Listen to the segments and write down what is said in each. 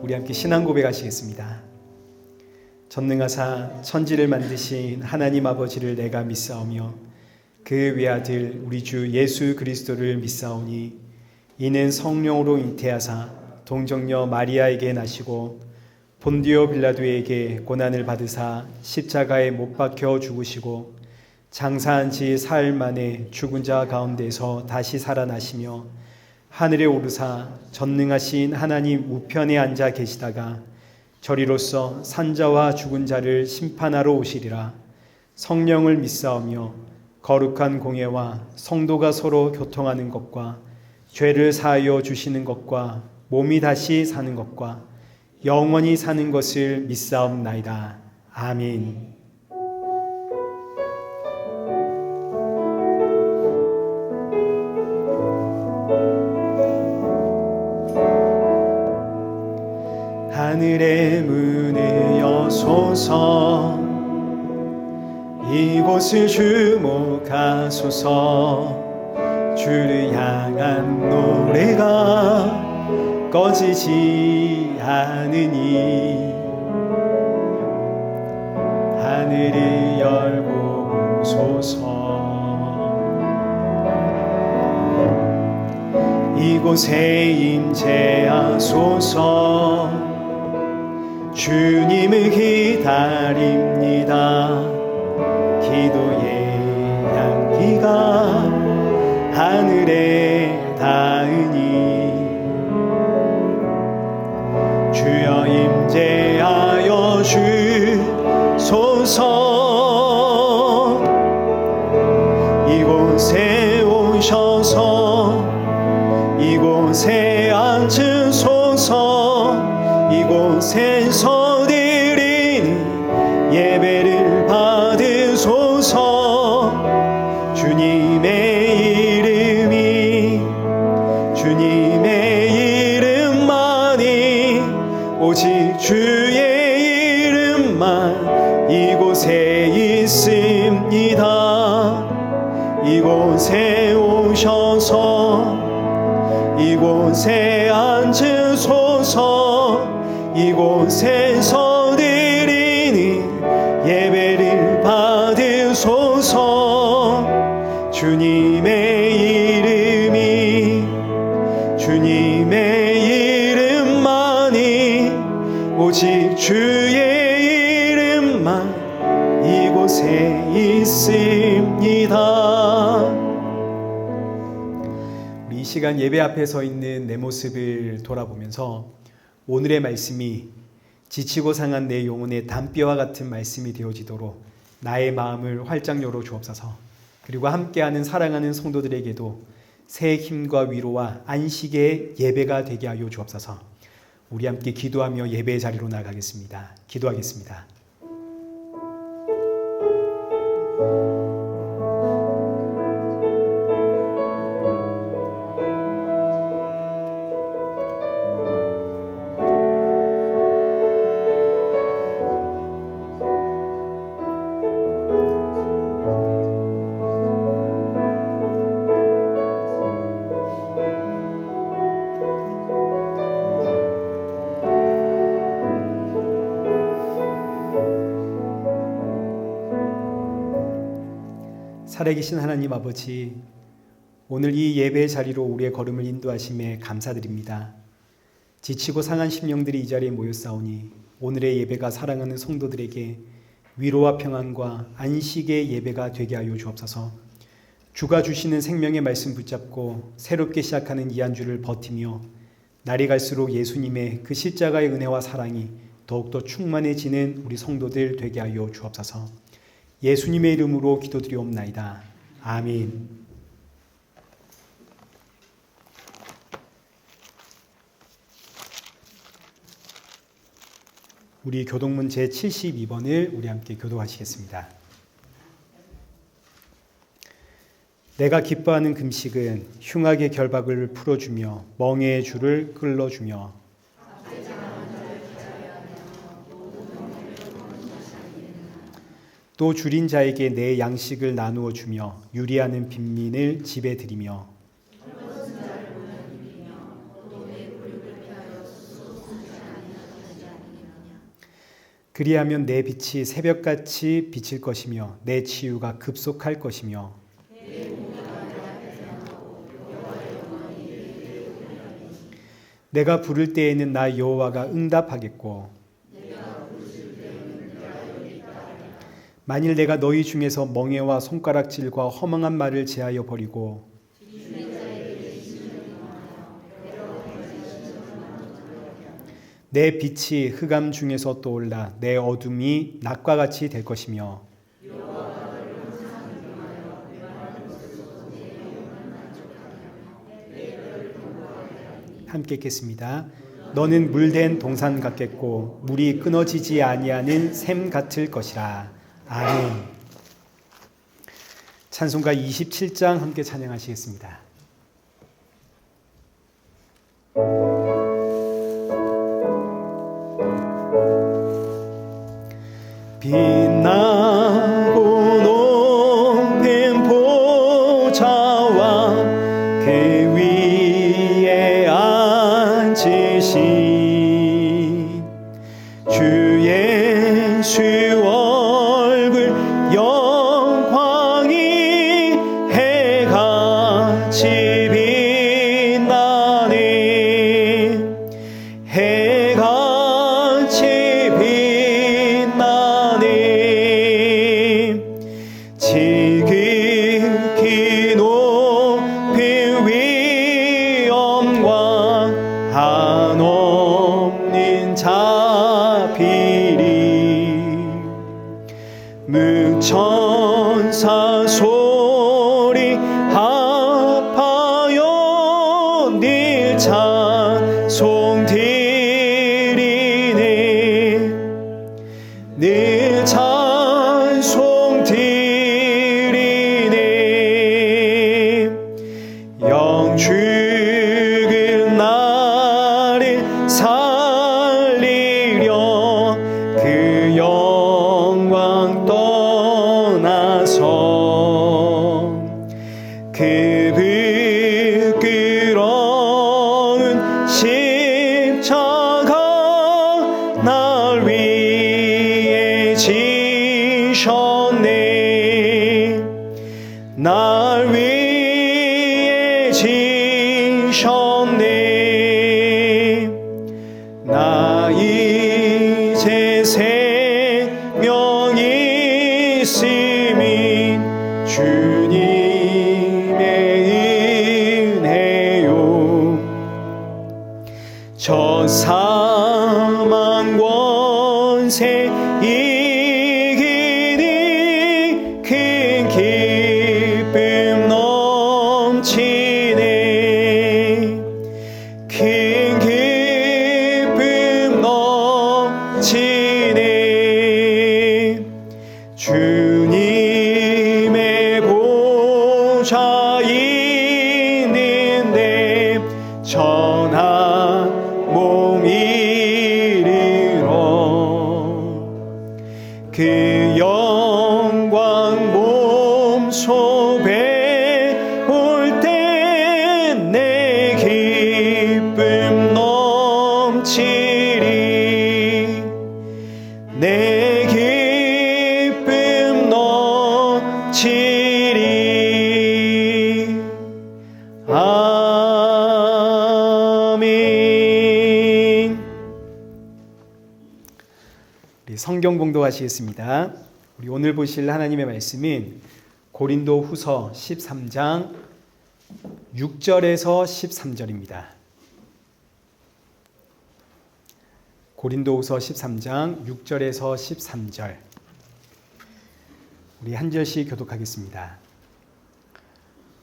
우리 함께 신앙 고백하시겠습니다. 전능하사 천지를 만드신 하나님 아버지를 내가 믿사오며 그 외아들 우리 주 예수 그리스도를 믿사오니 이는 성령으로 잉태하사 동정녀 마리아에게 나시고 본디오 빌라도에게 고난을 받으사 십자가에 못 박혀 죽으시고 장사한 지 사흘 만에 죽은 자 가운데서 다시 살아나시며 하늘에 오르사 전능하신 하나님 우편에 앉아 계시다가 저리로서 산자와 죽은 자를 심판하러 오시리라. 성령을 믿사오며 거룩한 공예와 성도가 서로 교통하는 것과 죄를 사하여 주시는 것과 몸이 다시 사는 것과 영원히 사는 것을 믿사옵나이다. 아멘. 하늘의 문을 여소서 이곳을 주목하소서 주를 향한 노래가 꺼지지 않으니 하늘을 열고 오소서 이곳에 임재하소서 주님을 기다립니다. 기도의 향기가 하늘에 닿으니 주여 임재하여 주소서 이곳에 오셔서 이곳에 앉으소서 이곳에서 드리는 예배를 받으소서 주님의 이름만이 오직 주의 이름만 이곳에 있습니다. 이곳에 오셔서 이곳에 앉으소서 이곳에서 드리는 예배를 받으소서 주님의 이름만이 오직 주의 이름만 이곳에 있습니다. 우리 이 시간 예배 앞에 서 있는 내 모습을 돌아보면서 오늘의 말씀이 지치고 상한 내 영혼의 담벼와 같은 말씀이 되어지도록 나의 마음을 활짝 열어 주옵소서. 그리고 함께하는 사랑하는 성도들에게도 새 힘과 위로와 안식의 예배가 되게 하여 주옵소서. 우리 함께 기도하며 예배의 자리로 나가겠습니다. 기도하겠습니다. 살아계신 하나님 아버지, 오늘 이 예배의 자리로 우리의 걸음을 인도하심에 감사드립니다. 지치고 상한 심령들이 이 자리에 모였사오니 오늘의 예배가 사랑하는 성도들에게 위로와 평안과 안식의 예배가 되게 하여 주옵소서. 주가 주시는 생명의 말씀 붙잡고 새롭게 시작하는 이 한 주를 버티며 날이 갈수록 예수님의 그 십자가의 은혜와 사랑이 더욱더 충만해지는 우리 성도들 되게 하여 주옵소서. 예수님의 이름으로 기도드리옵나이다. 아멘. 우리 교동문 제72번을 우리 함께 교도하시겠습니다. 내가 기뻐하는 금식은 흉악의 결박을 풀어주며 멍에의 줄을 끌어주며 또 줄인 자에게 내 양식을 나누어 주며 유리하는 빈민을 집에 들이며 그리하면 내 빛이 새벽같이 비칠 것이며 내 치유가 급속할 것이며 내가 부를 때에는 나 여호와가 응답하겠고 만일 내가 너희 중에서 멍에와 손가락질과 허망한 말을 제하여 버리고 내 빛이 흑암 중에서 떠올라 내 어둠이 낮과 같이 될 것이며 함께 읽겠습니다. 너는 물된 동산 같겠고 물이 끊어지지 아니하는 샘 같을 것이라. 아멘. 찬송가 27장 함께 찬양하시겠습니다. 빛나고 높은 보좌와 그 위에 앉으신 주 예수 얼굴 영광이 해같이 빛나네. 해같이 지극히 높은 위엄과 한없는 자비리 묵천사 소리 합하여 늘 찬송 드리네. 늘 찬송 드리네. 영 죽은 나를 살리려 그 영광 떠나서 그 부끄러운 십자가 날 위해 지셨네. 날 위해 지셨네. 나 이제 생명이 있음이 주님의 은혜요. 저 사망 권세 이기니 큰 기쁨 넘치네. 큰 기쁨 넘치네. 주님의 보좌 있는데 전한 몸 이르러 그 영광 몸소에 올 때 내 기쁨 넘치리. 내 기쁨 넘치리. 아멘. 우리 성경 공독하시겠습니다. 우리 오늘 보실 하나님의 말씀은 고린도 후서 13장 6절에서 13절입니다. 고린도후서 13장 6절에서 13절. 우리 한 절씩 교독하겠습니다.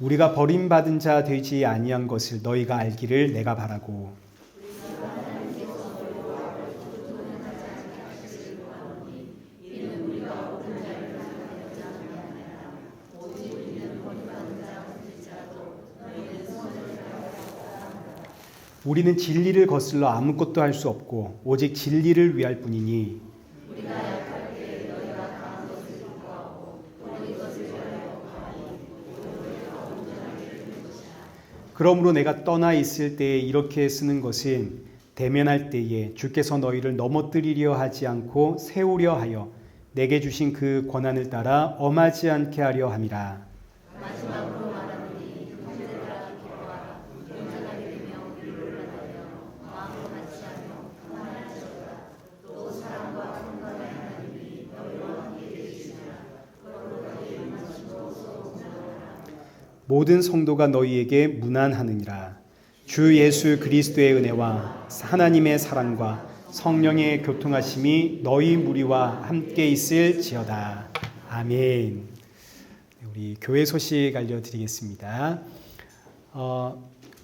우리가 버림받은 자 되지 아니한 것을 너희가 알기를 내가 바라고 우리는 진리를 거슬러 아무것도 할 수 없고 오직 진리를 위할 뿐이니 그러므로 내가 떠나 있을 때에 이렇게 쓰는 것은 대면할 때에 주께서 너희를 넘어뜨리려 하지 않고 세우려 하여 내게 주신 그 권한을 따라 엄하지 않게 하려 함이라. 마지막으로 말하노니 형제들아 기뻐하라. 온전하게 되며 우리를 올라다녀 마음으로 같이 하며 평안하시도다. 또 사랑과 평강의 하나님이 너희와 함께 계시리라. 그러므로 너희의 말씀으로 서로 공존하라. 모든 성도가 너희에게 문안하느니라. 주 예수 그리스도의 은혜와 하나님의 사랑과 성령의 교통하심이 너희 무리와 함께 있을지어다. 아멘. 우리 교회 소식 알려드리겠습니다.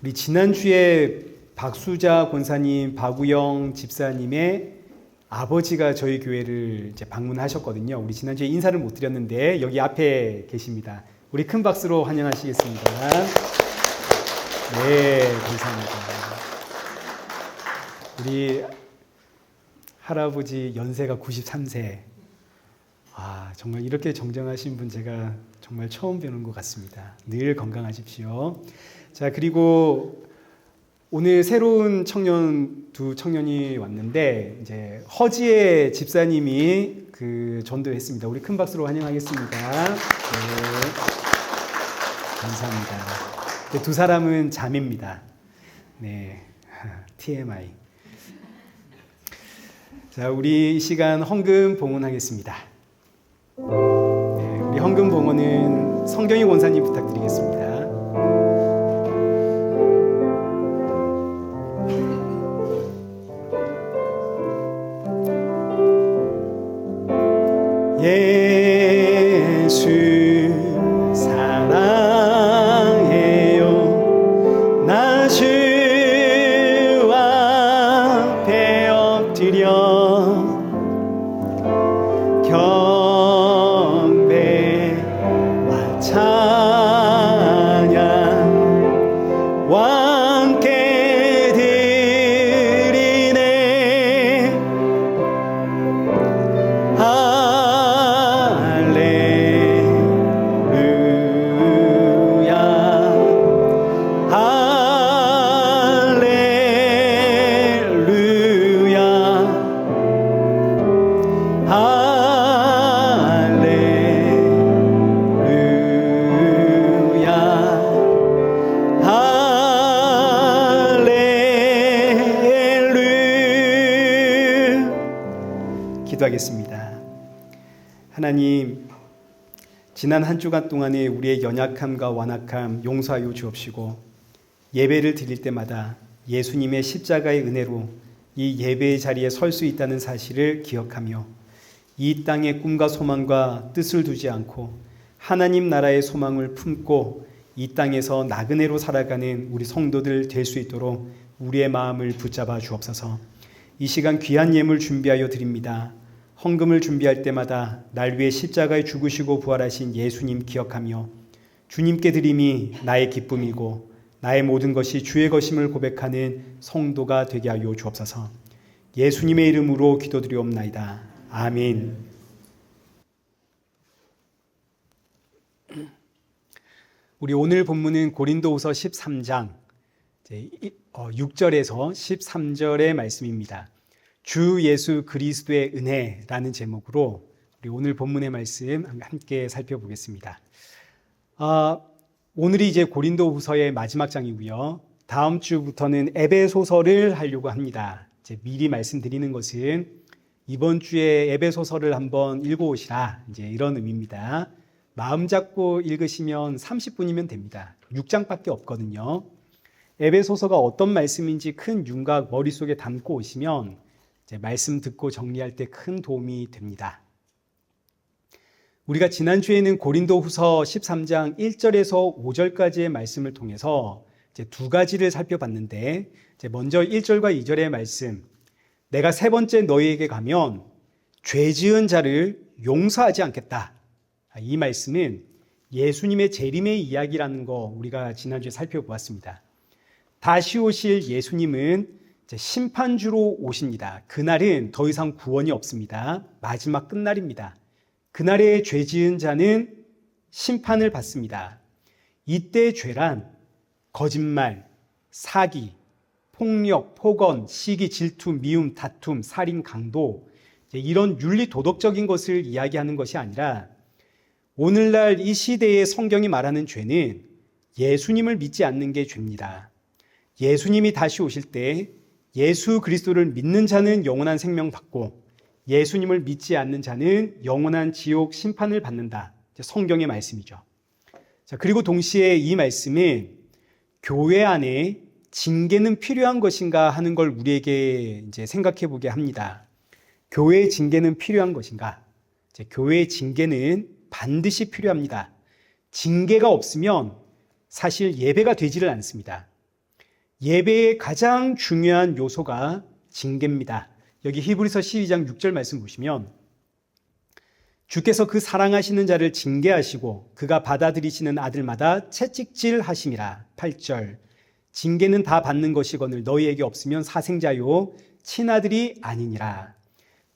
우리 지난주에 박수자 권사님, 박우영 집사님의 아버지가 저희 교회를 이제 방문하셨거든요. 우리 지난주에 인사를 못 드렸는데 여기 앞에 계십니다. 우리 큰 박수로 환영하시겠습니다. 네, 감사합니다. 우리 할아버지 연세가 93세. 정말 이렇게 정정하신 분 제가 정말 처음 뵈는 것 같습니다. 늘 건강하십시오. 자, 그리고 오늘 새로운 두 청년이 왔는데 이제 허지의 집사님이 전도했습니다. 우리 큰 박수로 환영하겠습니다. 네, 감사합니다. 두 사람은 자매입니다. 네, TMI. 자, 우리 이 시간 헌금 봉헌하겠습니다. 네, 우리 헌금 봉헌은 성경희 권사님 부탁드리겠습니다. 예수 사랑해요. 나 주 앞에 엎드려 경배와 찬양 함께 드리네. 기도하겠습니다. 하나님, 지난 한 주간 동안에 우리의 연약함과 완악함 용서하여 주옵시고 예배를 드릴 때마다 예수님의 십자가의 은혜로 이 예배의 자리에 설 수 있다는 사실을 기억하며 이 땅의 꿈과 소망과 뜻을 두지 않고 하나님 나라의 소망을 품고 이 땅에서 나그네로 살아가는 우리 성도들 될 수 있도록 우리의 마음을 붙잡아 주옵소서. 이 시간 귀한 예물 준비하여 드립니다. 헌금을 준비할 때마다 날 위해 십자가에 죽으시고 부활하신 예수님 기억하며 주님께 드림이 나의 기쁨이고 나의 모든 것이 주의 것임을 고백하는 성도가 되게 하여 주옵소서. 예수님의 이름으로 기도드리옵나이다. 아멘. 우리 오늘 본문은 고린도후서 13장 6절에서 13절의 말씀입니다. 주 예수 그리스도의 은혜라는 제목으로 우리 오늘 본문의 말씀 함께 살펴보겠습니다. 오늘이 이제 고린도후서의 마지막 장이고요. 다음 주부터는 에베소서를 하려고 합니다. 이제 미리 말씀드리는 것은 이번 주에 에베소서를 한번 읽어오시라, 이제 이런 의미입니다. 마음 잡고 읽으시면 30분이면 됩니다. 6장밖에 없거든요. 에베소서가 어떤 말씀인지 큰 윤곽 머릿속에 담고 오시면 이제 말씀 듣고 정리할 때 큰 도움이 됩니다. 우리가 지난주에는 고린도후서 13장 1절에서 5절까지의 말씀을 통해서 이제 두 가지를 살펴봤는데, 이제 먼저 1절과 2절의 말씀, 내가 세 번째 너희에게 가면 죄 지은 자를 용서하지 않겠다. 이 말씀은 예수님의 재림의 이야기라는 거 우리가 지난주에 살펴보았습니다. 다시 오실 예수님은 이제 심판주로 오십니다. 그날은 더 이상 구원이 없습니다. 마지막 끝날입니다. 그날에 죄 지은 자는 심판을 받습니다. 이때 죄란 거짓말, 사기, 폭력, 폭언, 시기, 질투, 미움, 다툼, 살인, 강도, 이런 윤리 도덕적인 것을 이야기하는 것이 아니라 오늘날 이 시대에 성경이 말하는 죄는 예수님을 믿지 않는 게 죄입니다. 예수님이 다시 오실 때 예수 그리스도를 믿는 자는 영원한 생명 받고 예수님을 믿지 않는 자는 영원한 지옥 심판을 받는다. 성경의 말씀이죠. 자, 그리고 동시에 이 말씀은 교회 안에 징계는 필요한 것인가 하는 걸 우리에게 이제 생각해 보게 합니다. 교회의 징계는 필요한 것인가? 교회의 징계는 반드시 필요합니다. 징계가 없으면 사실 예배가 되지를 않습니다. 예배의 가장 중요한 요소가 징계입니다. 여기 히브리서 12장 6절 말씀 보시면 주께서 그 사랑하시는 자를 징계하시고 그가 받아들이시는 아들마다 채찍질 하심이라. 8절 징계는 다 받는 것이거늘 너희에게 없으면 사생자요 친아들이 아니니라.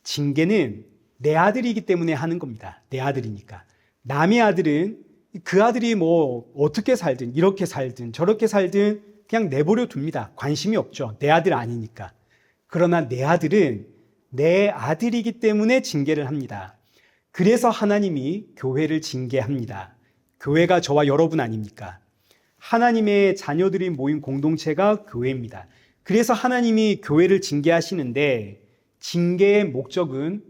징계는 내 아들이기 때문에 하는 겁니다. 내 아들이니까. 남의 아들은 그 아들이 뭐 어떻게 살든 이렇게 살든 저렇게 살든 그냥 내버려 둡니다. 관심이 없죠. 내 아들 아니니까. 그러나 내 아들은 내 아들이기 때문에 징계를 합니다. 그래서 하나님이 교회를 징계합니다. 교회가 저와 여러분 아닙니까? 하나님의 자녀들이 모인 공동체가 교회입니다. 그래서 하나님이 교회를 징계하시는데 징계의 목적은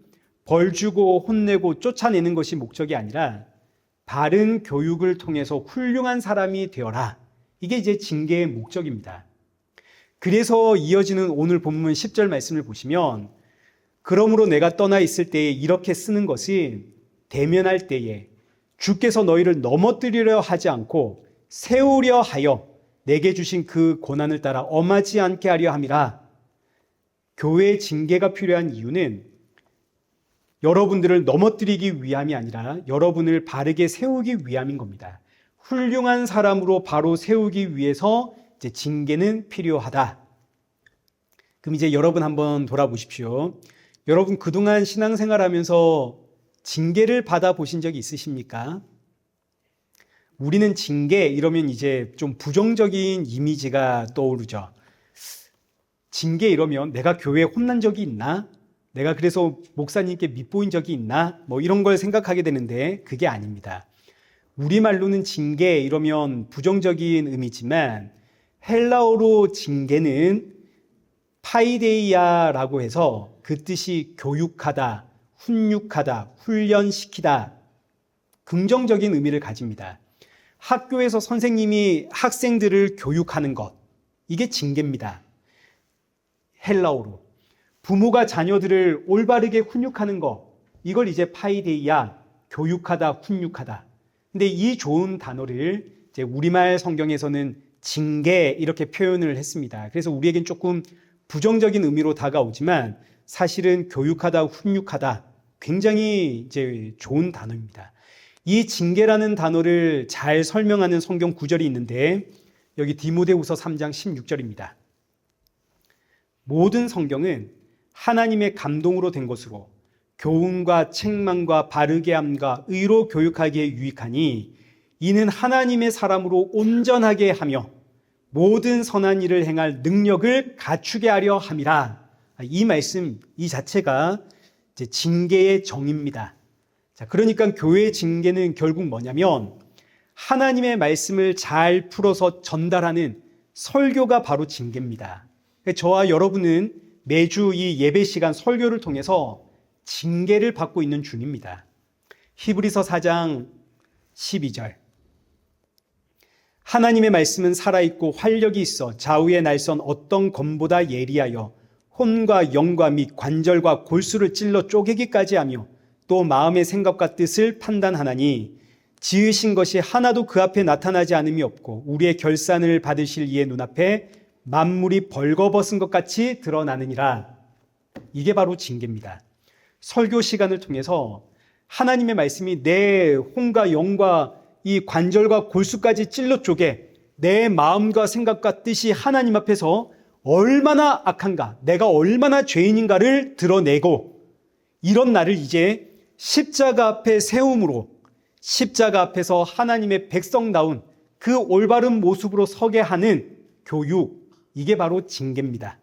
벌 주고 혼내고 쫓아내는 것이 목적이 아니라 바른 교육을 통해서 훌륭한 사람이 되어라. 이게 이제 징계의 목적입니다. 그래서 이어지는 오늘 본문 10절 말씀을 보시면 그러므로 내가 떠나 있을 때에 이렇게 쓰는 것은 대면할 때에 주께서 너희를 넘어뜨리려 하지 않고 세우려 하여 내게 주신 그 고난을 따라 엄하지 않게 하려 함이라. 교회의 징계가 필요한 이유는 여러분들을 넘어뜨리기 위함이 아니라 여러분을 바르게 세우기 위함인 겁니다. 훌륭한 사람으로 바로 세우기 위해서 이제 징계는 필요하다. 그럼 이제 여러분 한번 돌아보십시오. 여러분 그동안 신앙생활하면서 징계를 받아보신 적이 있으십니까? 우리는 징계 이러면 이제 좀 부정적인 이미지가 떠오르죠. 징계 이러면 내가 교회에 혼난 적이 있나? 내가 그래서 목사님께 밉보인 적이 있나? 뭐 이런 걸 생각하게 되는데 그게 아닙니다. 우리말로는 징계 이러면 부정적인 의미지만 헬라어로 징계는 파이데이아라고 해서 그 뜻이 교육하다, 훈육하다, 훈련시키다, 긍정적인 의미를 가집니다. 학교에서 선생님이 학생들을 교육하는 것, 이게 징계입니다. 헬라어로. 부모가 자녀들을 올바르게 훈육하는 것, 이걸 이제 파이데이아, 교육하다, 훈육하다. 근데 이 좋은 단어를 이제 우리말 성경에서는 징계 이렇게 표현을 했습니다. 그래서 우리에겐 조금 부정적인 의미로 다가오지만 사실은 교육하다, 훈육하다 굉장히 이제 좋은 단어입니다. 이 징계라는 단어를 잘 설명하는 성경 구절이 있는데 여기 디모데후서 3장 16절입니다. 모든 성경은 하나님의 감동으로 된 것으로 교훈과 책망과 바르게 함과 의로 교육하기에 유익하니 이는 하나님의 사람으로 온전하게 하며 모든 선한 일을 행할 능력을 갖추게 하려 함이라. 이 말씀 이 자체가 이제 징계의 정의입니다. 자, 그러니까 교회의 징계는 결국 뭐냐면 하나님의 말씀을 잘 풀어서 전달하는 설교가 바로 징계입니다. 저와 여러분은 매주 이 예배 시간 설교를 통해서 징계를 받고 있는 중입니다. 히브리서 4장 12절 하나님의 말씀은 살아있고 활력이 있어 좌우의 날선 어떤 검보다 예리하여 혼과 영과 및 관절과 골수를 찔러 쪼개기까지 하며 또 마음의 생각과 뜻을 판단하나니 지으신 것이 하나도 그 앞에 나타나지 않음이 없고 우리의 결산을 받으실 이의 눈앞에 만물이 벌거벗은 것 같이 드러나느니라. 이게 바로 징계입니다. 설교 시간을 통해서 하나님의 말씀이 내 혼과 영과 이 관절과 골수까지 찔러 쪼개 내 마음과 생각과 뜻이 하나님 앞에서 얼마나 악한가, 내가 얼마나 죄인인가를 드러내고 이런 나를 이제 십자가 앞에 세움으로 십자가 앞에서 하나님의 백성다운 그 올바른 모습으로 서게 하는 교육, 이게 바로 징계입니다.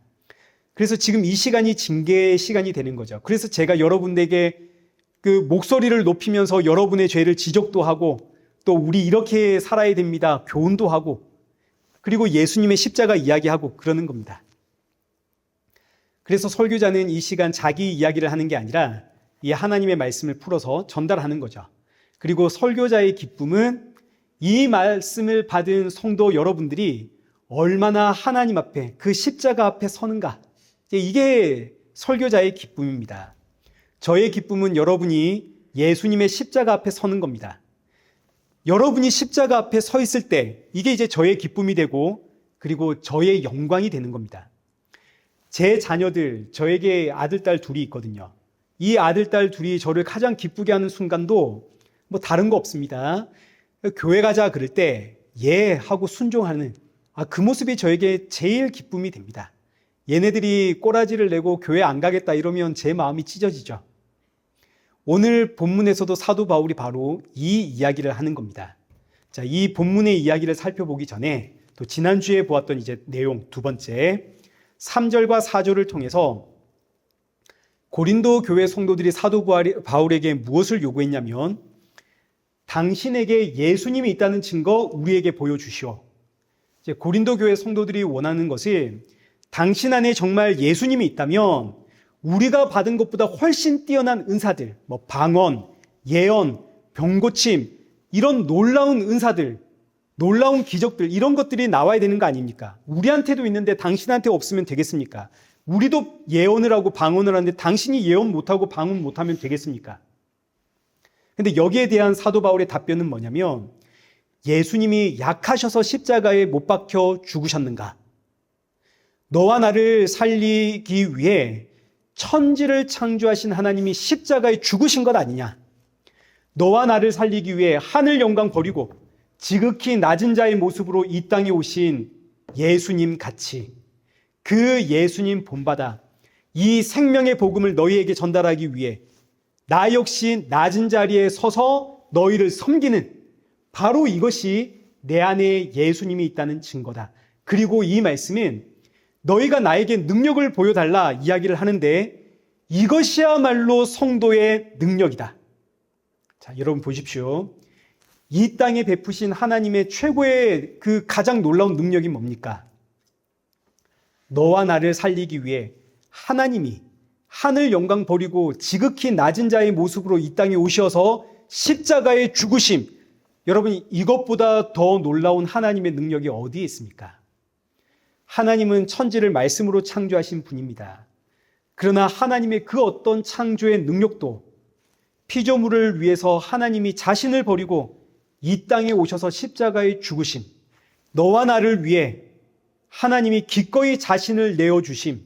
그래서 지금 이 시간이 징계의 시간이 되는 거죠. 그래서 제가 여러분에게 그 목소리를 높이면서 여러분의 죄를 지적도 하고 또 우리 이렇게 살아야 됩니다. 교훈도 하고 그리고 예수님의 십자가 이야기하고 그러는 겁니다. 그래서 설교자는 이 시간 자기 이야기를 하는 게 아니라 이 하나님의 말씀을 풀어서 전달하는 거죠. 그리고 설교자의 기쁨은 이 말씀을 받은 성도 여러분들이 얼마나 하나님 앞에 그 십자가 앞에 서는가. 이게 설교자의 기쁨입니다. 저의 기쁨은 여러분이 예수님의 십자가 앞에 서는 겁니다. 여러분이 십자가 앞에 서 있을 때 이게 이제 저의 기쁨이 되고 그리고 저의 영광이 되는 겁니다. 제 자녀들, 저에게 아들, 딸 둘이 있거든요. 이 아들, 딸 둘이 저를 가장 기쁘게 하는 순간도 뭐 다른 거 없습니다. 교회 가자 그럴 때 예 하고 순종하는 그 모습이 저에게 제일 기쁨이 됩니다. 얘네들이 꼬라지를 내고 교회 안 가겠다 이러면 제 마음이 찢어지죠. 오늘 본문에서도 사도 바울이 바로 이 이야기를 하는 겁니다. 자, 이 본문의 이야기를 살펴보기 전에 또 지난주에 보았던 이제 내용 두 번째 3절과 4절을 통해서 고린도 교회 성도들이 사도 바울에게 무엇을 요구했냐면 당신에게 예수님이 있다는 증거 우리에게 보여주시오. 이제 고린도 교회 성도들이 원하는 것은 당신 안에 정말 예수님이 있다면 우리가 받은 것보다 훨씬 뛰어난 은사들, 뭐 방언, 예언, 병고침 이런 놀라운 은사들, 놀라운 기적들 이런 것들이 나와야 되는 거 아닙니까? 우리한테도 있는데 당신한테 없으면 되겠습니까? 우리도 예언을 하고 방언을 하는데 당신이 예언 못하고 방언 못하면 되겠습니까? 근데 여기에 대한 사도 바울의 답변은 뭐냐면 예수님이 약하셔서 십자가에 못 박혀 죽으셨는가? 너와 나를 살리기 위해 천지를 창조하신 하나님이 십자가에 죽으신 것 아니냐? 너와 나를 살리기 위해 하늘 영광 버리고 지극히 낮은 자의 모습으로 이 땅에 오신 예수님 같이 그 예수님 본받아 이 생명의 복음을 너희에게 전달하기 위해 나 역시 낮은 자리에 서서 너희를 섬기는 바로 이것이 내 안에 예수님이 있다는 증거다. 그리고 이 말씀은 너희가 나에게 능력을 보여달라 이야기를 하는데 이것이야말로 성도의 능력이다. 자, 여러분 보십시오. 이 땅에 베푸신 하나님의 최고의 그 가장 놀라운 능력이 뭡니까? 너와 나를 살리기 위해 하나님이 하늘 영광 버리고 지극히 낮은 자의 모습으로 이 땅에 오셔서 십자가에 죽으심. 여러분 이것보다 더 놀라운 하나님의 능력이 어디에 있습니까? 하나님은 천지를 말씀으로 창조하신 분입니다. 그러나 하나님의 그 어떤 창조의 능력도 피조물을 위해서 하나님이 자신을 버리고 이 땅에 오셔서 십자가에 죽으심, 너와 나를 위해 하나님이 기꺼이 자신을 내어주심,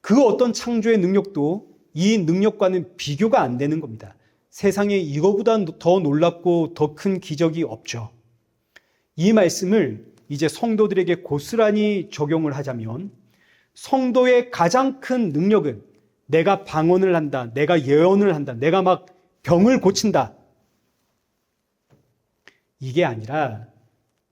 그 어떤 창조의 능력도 이 능력과는 비교가 안 되는 겁니다. 세상에 이거보다 더 놀랍고 더 큰 기적이 없죠. 이 말씀을 이제 성도들에게 고스란히 적용을 하자면 성도의 가장 큰 능력은 내가 방언을 한다, 내가 예언을 한다, 내가 막 병을 고친다. 이게 아니라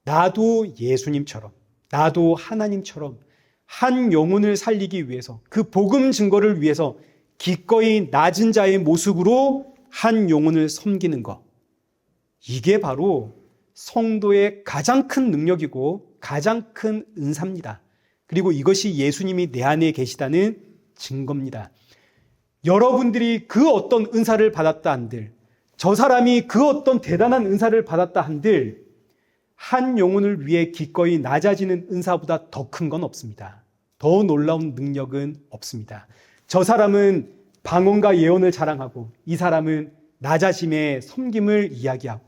나도 예수님처럼, 나도 하나님처럼 한 영혼을 살리기 위해서 그 복음 증거를 위해서 기꺼이 낮은 자의 모습으로 한 영혼을 섬기는 것. 이게 바로 성도의 가장 큰 능력이고 가장 큰 은사입니다. 그리고 이것이 예수님이 내 안에 계시다는 증거입니다. 여러분들이 그 어떤 은사를 받았다 한들, 저 사람이 그 어떤 대단한 은사를 받았다 한들 한 영혼을 위해 기꺼이 낮아지는 은사보다 더 큰 건 없습니다. 더 놀라운 능력은 없습니다. 저 사람은 방언과 예언을 자랑하고 이 사람은 낮아짐의 섬김을 이야기하고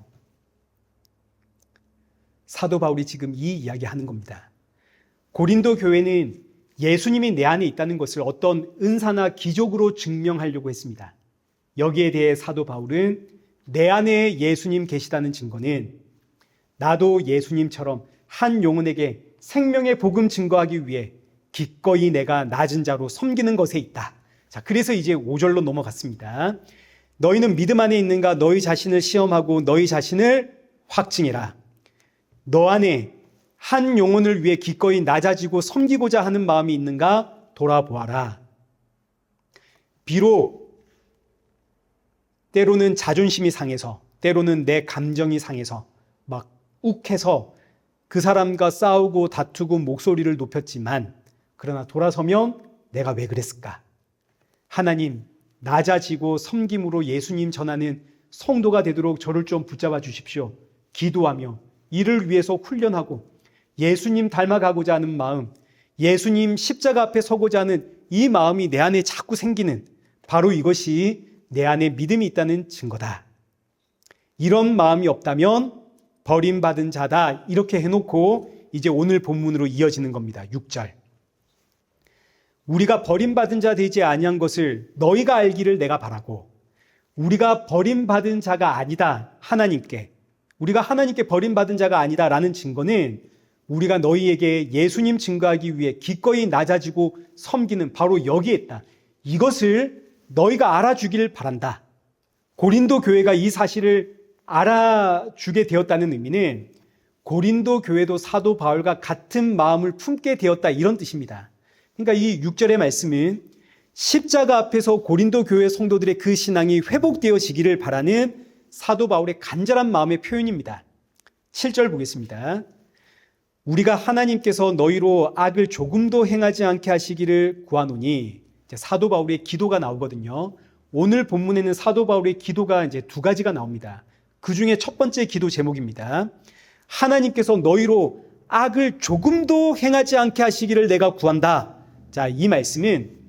사도 바울이 지금 이 이야기하는 겁니다. 고린도 교회는 예수님이 내 안에 있다는 것을 어떤 은사나 기적으로 증명하려고 했습니다. 여기에 대해 사도 바울은 내 안에 예수님 계시다는 증거는 나도 예수님처럼 한 영혼에게 생명의 복음 증거하기 위해 기꺼이 내가 낮은 자로 섬기는 것에 있다. 자, 그래서 이제 5절로 넘어갔습니다. 너희는 믿음 안에 있는가? 너희 자신을 시험하고 너희 자신을 확증해라. 너 안에 한 영혼을 위해 기꺼이 낮아지고 섬기고자 하는 마음이 있는가 돌아보아라. 비록 때로는 자존심이 상해서, 때로는 내 감정이 상해서 막 욱해서 그 사람과 싸우고 다투고 목소리를 높였지만, 그러나 돌아서면 내가 왜 그랬을까? 하나님, 낮아지고 섬김으로 예수님 전하는 성도가 되도록 저를 좀 붙잡아 주십시오. 기도하며 이를 위해서 훈련하고 예수님 닮아가고자 하는 마음, 예수님 십자가 앞에 서고자 하는 이 마음이 내 안에 자꾸 생기는, 바로 이것이 내 안에 믿음이 있다는 증거다. 이런 마음이 없다면 버림받은 자다, 이렇게 해놓고 이제 오늘 본문으로 이어지는 겁니다. 6절. 우리가 버림받은 자 되지 아니한 것을 너희가 알기를 내가 바라고. 우리가 버림받은 자가 아니다, 하나님께. 우리가 하나님께 버림받은 자가 아니다라는 증거는 우리가 너희에게 예수님 증거하기 위해 기꺼이 낮아지고 섬기는 바로 여기에 있다. 이것을 너희가 알아주길 바란다. 고린도 교회가 이 사실을 알아주게 되었다는 의미는 고린도 교회도 사도 바울과 같은 마음을 품게 되었다, 이런 뜻입니다. 그러니까 이 6절의 말씀은 십자가 앞에서 고린도 교회 성도들의 그 신앙이 회복되어지기를 바라는 사도 바울의 간절한 마음의 표현입니다. 7절 보겠습니다. 우리가 하나님께서 너희로 악을 조금도 행하지 않게 하시기를 구하노니, 사도 바울의 기도가 나오거든요. 오늘 본문에는 사도 바울의 기도가 이제 두 가지가 나옵니다. 그 중에 첫 번째 기도 제목입니다. 하나님께서 너희로 악을 조금도 행하지 않게 하시기를 내가 구한다. 자, 이 말씀은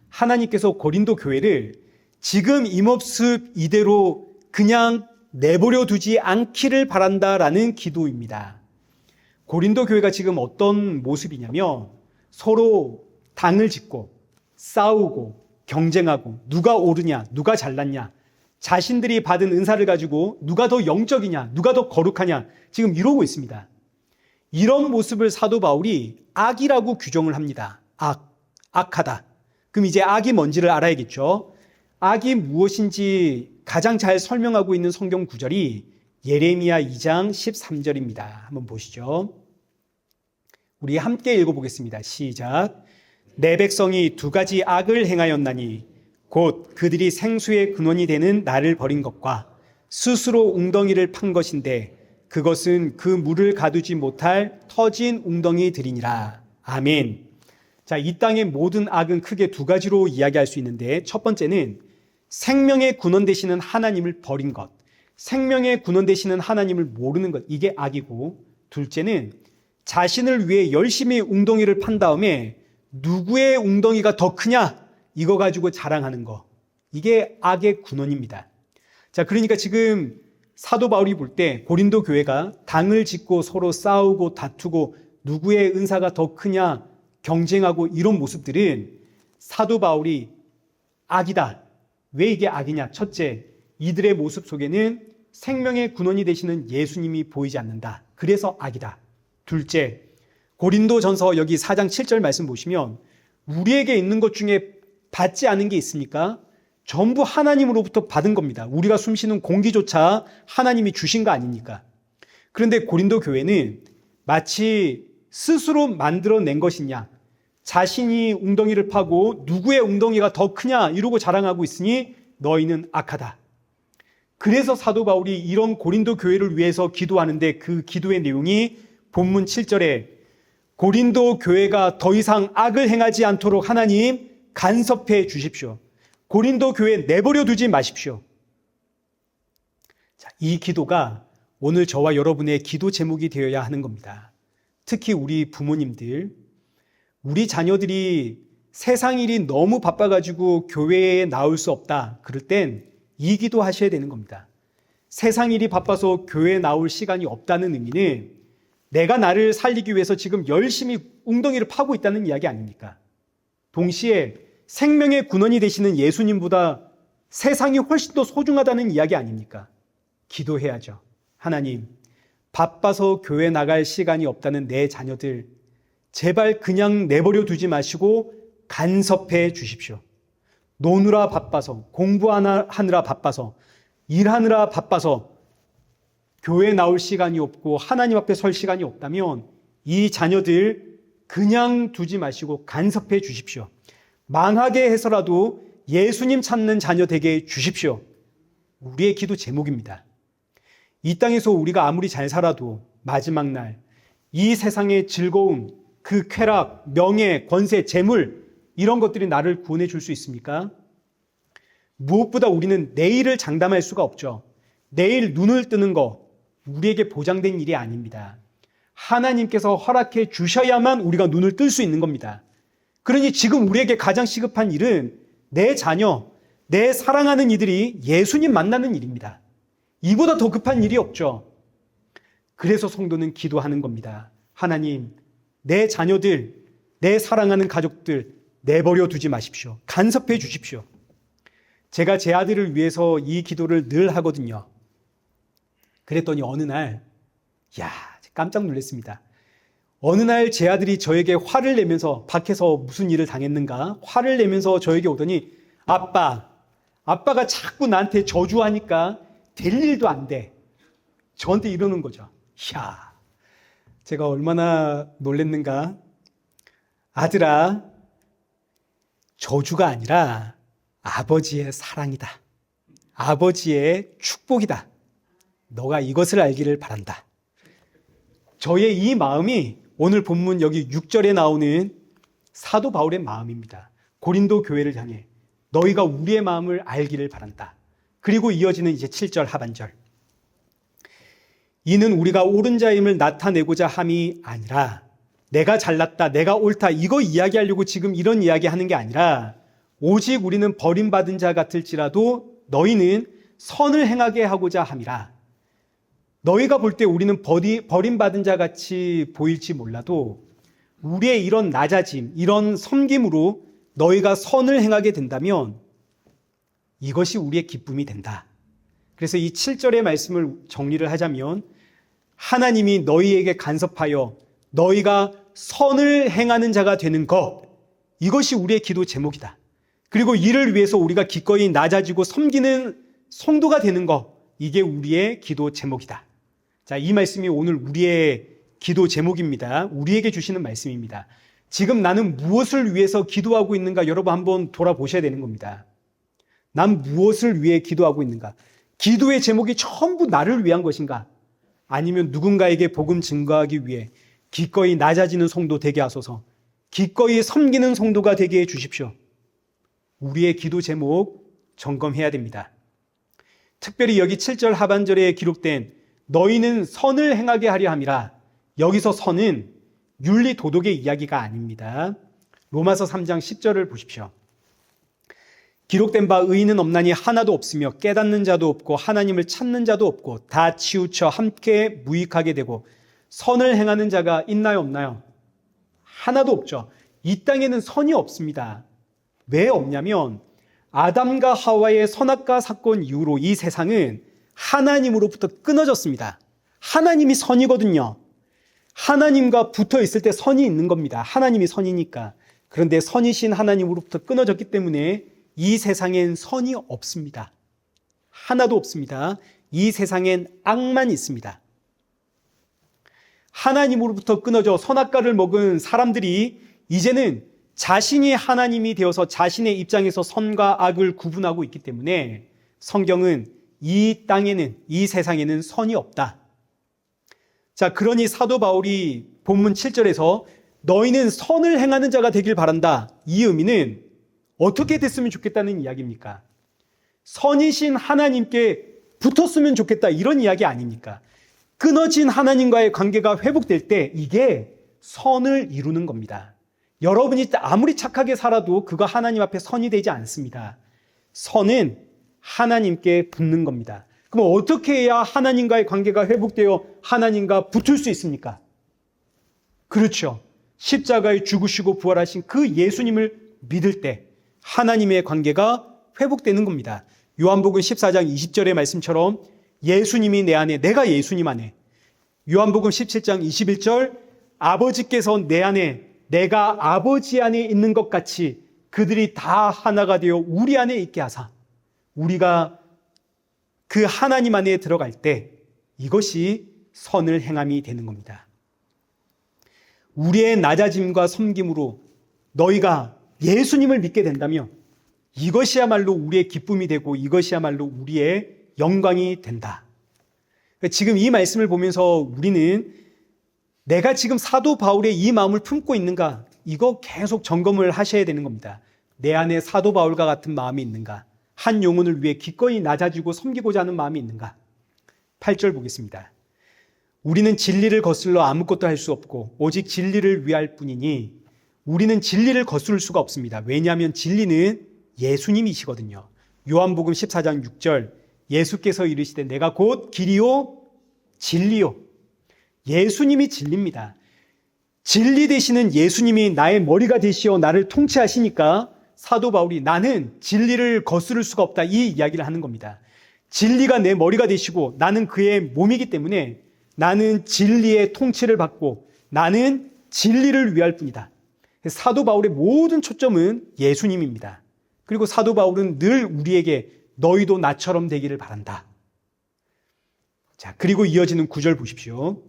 하나님께서 고린도 교회를 지금 이 모습 이대로 그냥 내버려 두지 않기를 바란다라는 기도입니다. 고린도 교회가 지금 어떤 모습이냐면 서로 당을 짓고 싸우고 경쟁하고 누가 옳으냐, 누가 잘났냐, 자신들이 받은 은사를 가지고 누가 더 영적이냐, 누가 더 거룩하냐, 지금 이러고 있습니다. 이런 모습을 사도 바울이 악이라고 규정을 합니다. 악하다. 그럼 이제 악이 뭔지를 알아야겠죠. 악이 무엇인지 가장 잘 설명하고 있는 성경 구절이 예레미야 2장 13절입니다. 한번 보시죠. 우리 함께 읽어보겠습니다. 시작. 내 백성이 두 가지 악을 행하였나니 곧 그들이 생수의 근원이 되는 나를 버린 것과 스스로 웅덩이를 판 것인데 그것은 그 물을 가두지 못할 터진 웅덩이들이니라. 아멘. 자, 이 땅의 모든 악은 크게 두 가지로 이야기할 수 있는데, 첫 번째는 생명의 근원 되시는 하나님을 버린 것, 생명의 근원 되시는 하나님을 모르는 것, 이게 악이고, 둘째는 자신을 위해 열심히 웅덩이를 판 다음에 누구의 웅덩이가 더 크냐, 이거 가지고 자랑하는 거, 이게 악의 근원입니다. 자, 그러니까 지금 사도 바울이 볼 때 고린도 교회가 당을 짓고 서로 싸우고 다투고 누구의 은사가 더 크냐 경쟁하고 이런 모습들은 사도 바울이 악이다. 왜 이게 악이냐? 첫째, 이들의 모습 속에는 생명의 근원이 되시는 예수님이 보이지 않는다. 그래서 악이다. 둘째, 고린도전서 여기 4장 7절 말씀 보시면 우리에게 있는 것 중에 받지 않은 게 있습니까? 전부 하나님으로부터 받은 겁니다. 우리가 숨쉬는 공기조차 하나님이 주신 거 아닙니까? 그런데 고린도 교회는 마치 스스로 만들어낸 것이냐, 자신이 웅덩이를 파고 누구의 웅덩이가 더 크냐 이러고 자랑하고 있으니 너희는 악하다. 그래서 사도 바울이 이런 고린도 교회를 위해서 기도하는데 그 기도의 내용이 본문 7절에 고린도 교회가 더 이상 악을 행하지 않도록 하나님 간섭해 주십시오. 고린도 교회 내버려 두지 마십시오. 자, 이 기도가 오늘 저와 여러분의 기도 제목이 되어야 하는 겁니다. 특히 우리 부모님들, 우리 자녀들이 세상 일이 너무 바빠가지고 교회에 나올 수 없다. 그럴 땐 이 기도 하셔야 되는 겁니다. 세상 일이 바빠서 교회에 나올 시간이 없다는 의미는 내가 나를 살리기 위해서 지금 열심히 웅덩이를 파고 있다는 이야기 아닙니까? 동시에 생명의 근원이 되시는 예수님보다 세상이 훨씬 더 소중하다는 이야기 아닙니까? 기도해야죠. 하나님, 바빠서 교회 나갈 시간이 없다는 내 자녀들, 제발 그냥 내버려 두지 마시고 간섭해 주십시오. 노느라 바빠서, 공부하느라 바빠서, 일하느라 바빠서 교회 나올 시간이 없고 하나님 앞에 설 시간이 없다면 이 자녀들 그냥 두지 마시고 간섭해 주십시오. 망하게 해서라도 예수님 찾는 자녀 되게 주십시오. 우리의 기도 제목입니다. 이 땅에서 우리가 아무리 잘 살아도 마지막 날 이 세상의 즐거움, 그 쾌락, 명예, 권세, 재물 이런 것들이 나를 구원해 줄 수 있습니까? 무엇보다 우리는 내일을 장담할 수가 없죠. 내일 눈을 뜨는 거 우리에게 보장된 일이 아닙니다. 하나님께서 허락해 주셔야만 우리가 눈을 뜰 수 있는 겁니다. 그러니 지금 우리에게 가장 시급한 일은 내 자녀, 내 사랑하는 이들이 예수님 만나는 일입니다. 이보다 더 급한 일이 없죠. 그래서 성도는 기도하는 겁니다. 하나님, 내 자녀들, 내 사랑하는 가족들 내버려 두지 마십시오. 간섭해 주십시오. 제가 제 아들을 위해서 이 기도를 늘 하거든요. 그랬더니 어느 날, 깜짝 놀랐습니다. 어느 날 제 아들이 저에게 화를 내면서 밖에서 무슨 일을 당했는가 화를 내면서 저에게 오더니 아빠가 자꾸 나한테 저주하니까 될 일도 안 돼. 저한테 이러는 거죠. 제가 얼마나 놀랬는가. 아들아, 저주가 아니라 아버지의 사랑이다. 아버지의 축복이다. 너가 이것을 알기를 바란다. 저의 이 마음이 오늘 본문 여기 6절에 나오는 사도 바울의 마음입니다. 고린도 교회를 향해 너희가 우리의 마음을 알기를 바란다. 그리고 이어지는 이제 7절 하반절. 이는 우리가 옳은 자임을 나타내고자 함이 아니라 내가 잘났다, 내가 옳다 이거 이야기하려고 지금 이런 이야기하는 게 아니라 오직 우리는 버림받은 자 같을지라도 너희는 선을 행하게 하고자 함이라. 너희가 볼 때 우리는 버림받은 자 같이 보일지 몰라도 우리의 이런 낮아짐, 이런 섬김으로 너희가 선을 행하게 된다면 이것이 우리의 기쁨이 된다. 그래서 이 7절의 말씀을 정리를 하자면 하나님이 너희에게 간섭하여 너희가 선을 행하는 자가 되는 것, 이것이 우리의 기도 제목이다. 그리고 이를 위해서 우리가 기꺼이 낮아지고 섬기는 성도가 되는 것, 이게 우리의 기도 제목이다. 자, 이 말씀이 오늘 우리의 기도 제목입니다. 우리에게 주시는 말씀입니다. 지금 나는 무엇을 위해서 기도하고 있는가 여러분 한번 돌아보셔야 되는 겁니다. 난 무엇을 위해 기도하고 있는가? 기도의 제목이 전부 나를 위한 것인가? 아니면 누군가에게 복음 증거하기 위해 기꺼이 낮아지는 성도 되게 하소서, 기꺼이 섬기는 성도가 되게 해 주십시오. 우리의 기도 제목 점검해야 됩니다. 특별히 여기 7절 하반절에 기록된 너희는 선을 행하게 하려 함이라. 여기서 선은 윤리 도덕의 이야기가 아닙니다. 로마서 3장 10절을 보십시오. 기록된 바 의인은 없나니 하나도 없으며 깨닫는 자도 없고 하나님을 찾는 자도 없고 다 치우쳐 함께 무익하게 되고 선을 행하는 자가 있나요 없나요? 하나도 없죠. 이 땅에는 선이 없습니다. 왜 없냐면 아담과 하와의 선악과 사건 이후로 이 세상은 하나님으로부터 끊어졌습니다. 하나님이 선이거든요. 하나님과 붙어 있을 때 선이 있는 겁니다. 하나님이 선이니까. 그런데 선이신 하나님으로부터 끊어졌기 때문에 이 세상엔 선이 없습니다. 하나도 없습니다. 이 세상엔 악만 있습니다. 하나님으로부터 끊어져 선악과를 먹은 사람들이 이제는 자신이 하나님이 되어서 자신의 입장에서 선과 악을 구분하고 있기 때문에 성경은 이 땅에는, 이 세상에는 선이 없다. 자, 그러니 사도 바울이 본문 7절에서 너희는 선을 행하는 자가 되길 바란다. 이 의미는 어떻게 됐으면 좋겠다는 이야기입니까? 선이신 하나님께 붙었으면 좋겠다, 이런 이야기 아닙니까? 끊어진 하나님과의 관계가 회복될 때 이게 선을 이루는 겁니다. 여러분이 아무리 착하게 살아도 그거 하나님 앞에 선이 되지 않습니다. 선은 하나님께 붙는 겁니다. 그럼 어떻게 해야 하나님과의 관계가 회복되어 하나님과 붙을 수 있습니까? 그렇죠. 십자가에 죽으시고 부활하신 그 예수님을 믿을 때 하나님의 관계가 회복되는 겁니다. 요한복음 14장 20절의 말씀처럼 예수님이 내 안에, 내가 예수님 안에. 요한복음 17장 21절 아버지께서 내 안에, 내가 아버지 안에 있는 것 같이 그들이 다 하나가 되어 우리 안에 있게 하사. 우리가 그 하나님 안에 들어갈 때 이것이 선을 행함이 되는 겁니다. 우리의 낮아짐과 섬김으로 너희가 예수님을 믿게 된다면 이것이야말로 우리의 기쁨이 되고 이것이야말로 우리의 영광이 된다. 지금 이 말씀을 보면서 우리는 내가 지금 사도 바울의 이 마음을 품고 있는가, 이거 계속 점검을 하셔야 되는 겁니다. 내 안에 사도 바울과 같은 마음이 있는가, 한 영혼을 위해 기꺼이 낮아지고 섬기고자 하는 마음이 있는가. 8절 보겠습니다. 우리는 진리를 거슬러 아무것도 할 수 없고 오직 진리를 위할 뿐이니 우리는 진리를 거스를 수가 없습니다. 왜냐하면 진리는 예수님이시거든요. 요한복음 14장 6절, 예수께서 이르시되 내가 곧 길이요 진리요. 예수님이 진리입니다. 진리 되시는 예수님이 나의 머리가 되시어 나를 통치하시니까 사도 바울이 나는 진리를 거스를 수가 없다, 이 이야기를 하는 겁니다. 진리가 내 머리가 되시고 나는 그의 몸이기 때문에 나는 진리의 통치를 받고 나는 진리를 위할 뿐이다. 사도 바울의 모든 초점은 예수님입니다. 그리고 사도 바울은 늘 우리에게 너희도 나처럼 되기를 바란다. 자, 그리고 이어지는 9절 보십시오.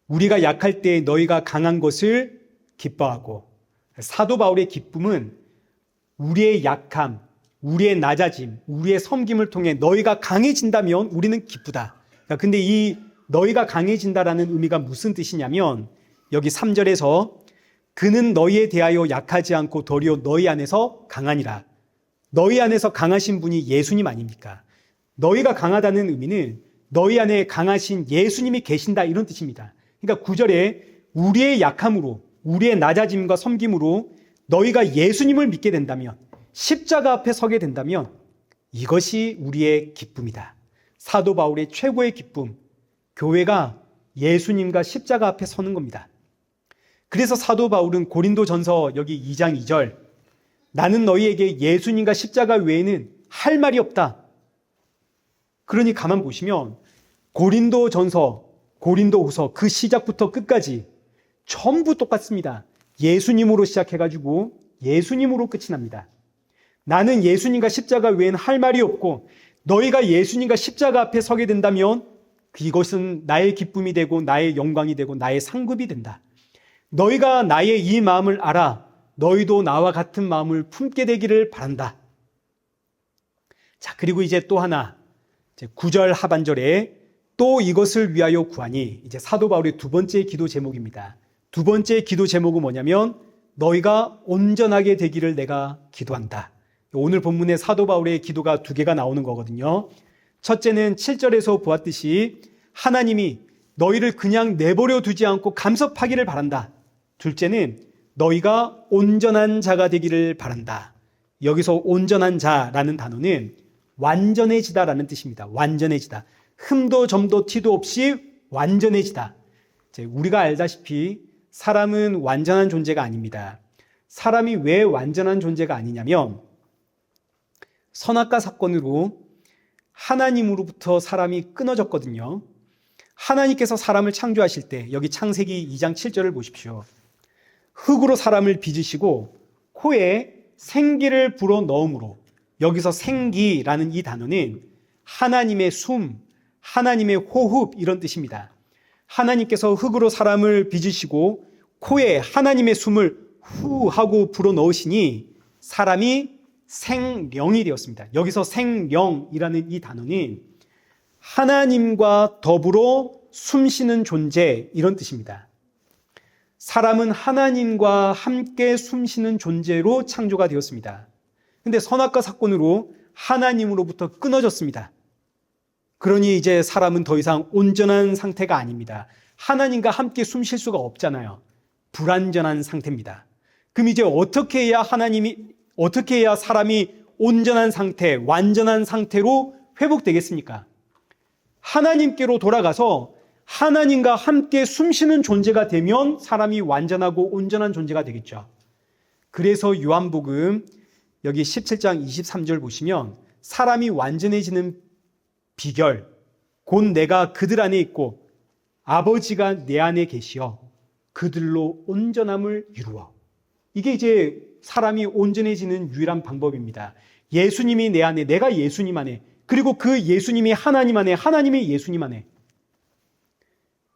우리가 약할 때 너희가 강한 것을 기뻐하고. 사도 바울의 기쁨은 우리의 약함, 우리의 낮아짐, 우리의 섬김을 통해 너희가 강해진다면 우리는 기쁘다. 근데 이 너희가 강해진다라는 의미가 무슨 뜻이냐면 여기 3절에서 그는 너희에 대하여 약하지 않고 도리어 너희 안에서 강하니라. 너희 안에서 강하신 분이 예수님 아닙니까? 너희가 강하다는 의미는 너희 안에 강하신 예수님이 계신다, 이런 뜻입니다. 그러니까 9절에 우리의 약함으로, 우리의 낮아짐과 섬김으로 너희가 예수님을 믿게 된다면, 십자가 앞에 서게 된다면 이것이 우리의 기쁨이다. 사도 바울의 최고의 기쁨, 교회가 예수님과 십자가 앞에 서는 겁니다. 그래서 사도 바울은 고린도전서 여기 2장 2절, 나는 너희에게 예수님과 십자가 외에는 할 말이 없다. 그러니 가만 보시면 고린도전서, 고린도후서 그 시작부터 끝까지 전부 똑같습니다. 예수님으로 시작해가지고 예수님으로 끝이 납니다. 나는 예수님과 십자가 외에는 할 말이 없고 너희가 예수님과 십자가 앞에 서게 된다면 이것은 나의 기쁨이 되고 나의 영광이 되고 나의 상급이 된다. 너희가 나의 이 마음을 알아 너희도 나와 같은 마음을 품게 되기를 바란다. 자, 그리고 이제 또 하나, 9절 하반절에 또 이것을 위하여 구하니, 이제 사도 바울의 두 번째 기도 제목입니다. 두 번째 기도 제목은 뭐냐면 너희가 온전하게 되기를 내가 기도한다. 오늘 본문에 사도 바울의 기도가 두 개가 나오는 거거든요. 첫째는 7절에서 보았듯이 하나님이 너희를 그냥 내버려 두지 않고 감섭하기를 바란다. 둘째는 너희가 온전한 자가 되기를 바란다. 여기서 온전한 자라는 단어는 완전해지다라는 뜻입니다. 완전해지다. 흠도 점도 티도 없이 완전해지다. 우리가 알다시피 사람은 완전한 존재가 아닙니다. 사람이 왜 완전한 존재가 아니냐면 선악과 사건으로 하나님으로부터 사람이 끊어졌거든요. 하나님께서 사람을 창조하실 때 여기 창세기 2장 7절을 보십시오. 흙으로 사람을 빚으시고 코에 생기를 불어 넣음으로, 여기서 생기라는 이 단어는 하나님의 숨, 하나님의 호흡, 이런 뜻입니다. 하나님께서 흙으로 사람을 빚으시고 코에 하나님의 숨을 후 하고 불어 넣으시니 사람이 생령이 되었습니다. 여기서 생령이라는 이 단어는 하나님과 더불어 숨쉬는 존재, 이런 뜻입니다. 사람은 하나님과 함께 숨쉬는 존재로 창조가 되었습니다. 그런데 선악과 사건으로 하나님으로부터 끊어졌습니다. 그러니 이제 사람은 더 이상 온전한 상태가 아닙니다. 하나님과 함께 숨 쉴 수가 없잖아요. 불완전한 상태입니다. 그럼 이제 어떻게 해야 사람이 온전한 상태, 완전한 상태로 회복되겠습니까? 하나님께로 돌아가서 하나님과 함께 숨쉬는 존재가 되면 사람이 완전하고 온전한 존재가 되겠죠. 그래서 요한복음 여기 17장 23절 보시면 사람이 완전해지는 비결, 곧 내가 그들 안에 있고 아버지가 내 안에 계시어 그들로 온전함을 이루어. 이게 이제 사람이 온전해지는 유일한 방법입니다. 예수님이 내 안에, 내가 예수님 안에, 그리고 그 예수님이 하나님 안에, 하나님이 예수님 안에.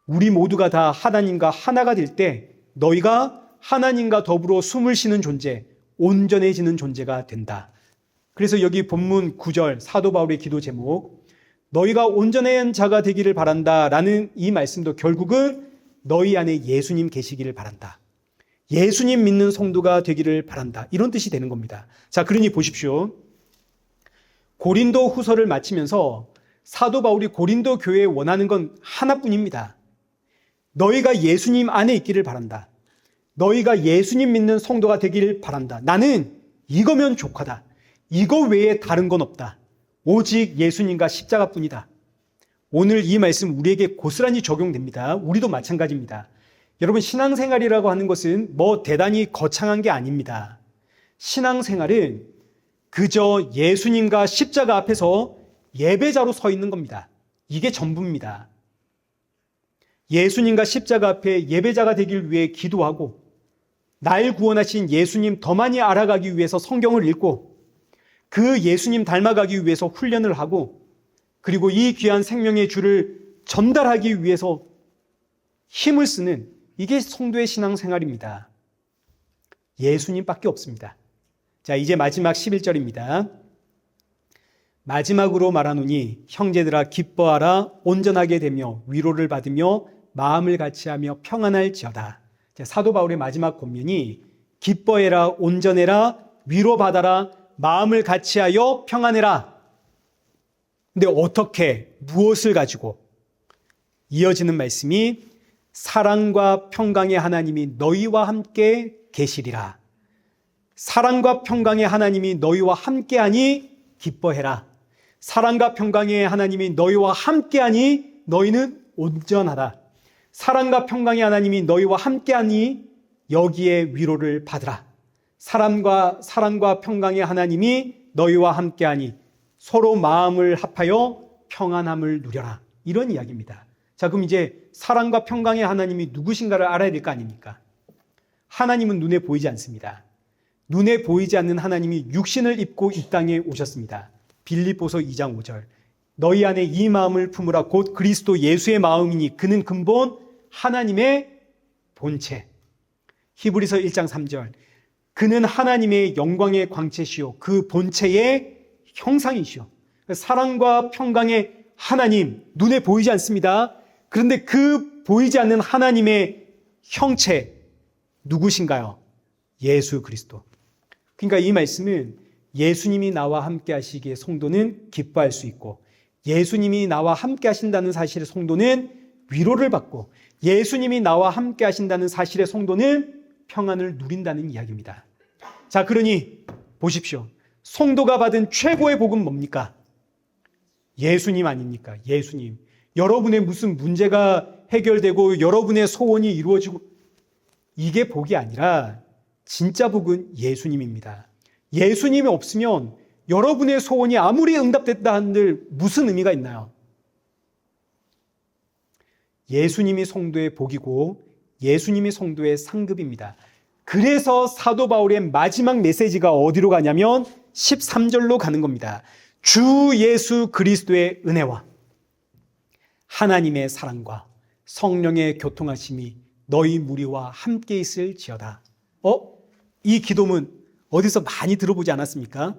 우리 모두가 다 하나님과 하나가 될 때 너희가 하나님과 더불어 숨을 쉬는 존재, 온전해지는 존재가 된다. 그래서 여기 본문 9절 사도 바울의 기도 제목, 너희가 온전한 자가 되기를 바란다 라는 이 말씀도 결국은 너희 안에 예수님 계시기를 바란다. 예수님 믿는 성도가 되기를 바란다. 이런 뜻이 되는 겁니다. 자, 그러니 보십시오. 고린도 후서를 마치면서 사도 바울이 고린도 교회에 원하는 건 하나뿐입니다. 너희가 예수님 안에 있기를 바란다. 너희가 예수님 믿는 성도가 되기를 바란다. 나는 이거면 족하다. 이거 외에 다른 건 없다. 오직 예수님과 십자가뿐이다. 오늘 이 말씀 우리에게 고스란히 적용됩니다. 우리도 마찬가지입니다. 여러분, 신앙생활이라고 하는 것은 뭐 대단히 거창한 게 아닙니다. 신앙생활은 그저 예수님과 십자가 앞에서 예배자로 서 있는 겁니다. 이게 전부입니다. 예수님과 십자가 앞에 예배자가 되길 위해 기도하고, 날 구원하신 예수님 더 많이 알아가기 위해서 성경을 읽고, 그 예수님 닮아가기 위해서 훈련을 하고, 그리고 이 귀한 생명의 주를 전달하기 위해서 힘을 쓰는, 이게 성도의 신앙생활입니다. 예수님밖에 없습니다. 자, 이제 마지막 11절입니다. 마지막으로 말하노니 형제들아 기뻐하라. 온전하게 되며 위로를 받으며 마음을 같이하며 평안할지어다. 사도 바울의 마지막 권면이 기뻐해라, 온전해라, 위로받아라, 마음을 같이하여 평안해라. 근데 어떻게, 무엇을 가지고? 이어지는 말씀이 사랑과 평강의 하나님이 너희와 함께 계시리라. 사랑과 평강의 하나님이 너희와 함께하니 기뻐해라. 사랑과 평강의 하나님이 너희와 함께하니 너희는 온전하다. 사랑과 평강의 하나님이 너희와 함께하니 여기에 위로를 받으라. 사랑과 평강의 하나님이 너희와 함께하니 서로 마음을 합하여 평안함을 누려라. 이런 이야기입니다. 자, 그럼 이제 사랑과 평강의 하나님이 누구신가를 알아야 될 거 아닙니까? 하나님은 눈에 보이지 않습니다. 눈에 보이지 않는 하나님이 육신을 입고 이 땅에 오셨습니다. 빌립보서 2장 5절. 너희 안에 이 마음을 품으라. 곧 그리스도 예수의 마음이니 그는 근본 하나님의 본체. 히브리서 1장 3절. 그는 하나님의 영광의 광채시요 그 본체의 형상이시요. 사랑과 평강의 하나님, 눈에 보이지 않습니다. 그런데 그 보이지 않는 하나님의 형체 누구신가요? 예수 그리스도. 그러니까 이 말씀은 예수님이 나와 함께 하시기에 성도는 기뻐할 수 있고, 예수님이 나와 함께 하신다는 사실의 성도는 위로를 받고, 예수님이 나와 함께 하신다는 사실의 성도는 평안을 누린다는 이야기입니다. 자, 그러니 보십시오. 성도가 받은 최고의 복은 뭡니까? 예수님 아닙니까? 예수님. 여러분의 무슨 문제가 해결되고 여러분의 소원이 이루어지고, 이게 복이 아니라 진짜 복은 예수님입니다. 예수님이 없으면 여러분의 소원이 아무리 응답됐다 한들 무슨 의미가 있나요? 예수님이 성도의 복이고 예수님이 성도의 상급입니다. 그래서 사도 바울의 마지막 메시지가 어디로 가냐면 13절로 가는 겁니다. 주 예수 그리스도의 은혜와 하나님의 사랑과 성령의 교통하심이 너희 무리와 함께 있을지어다. 이 기도문 어디서 많이 들어보지 않았습니까?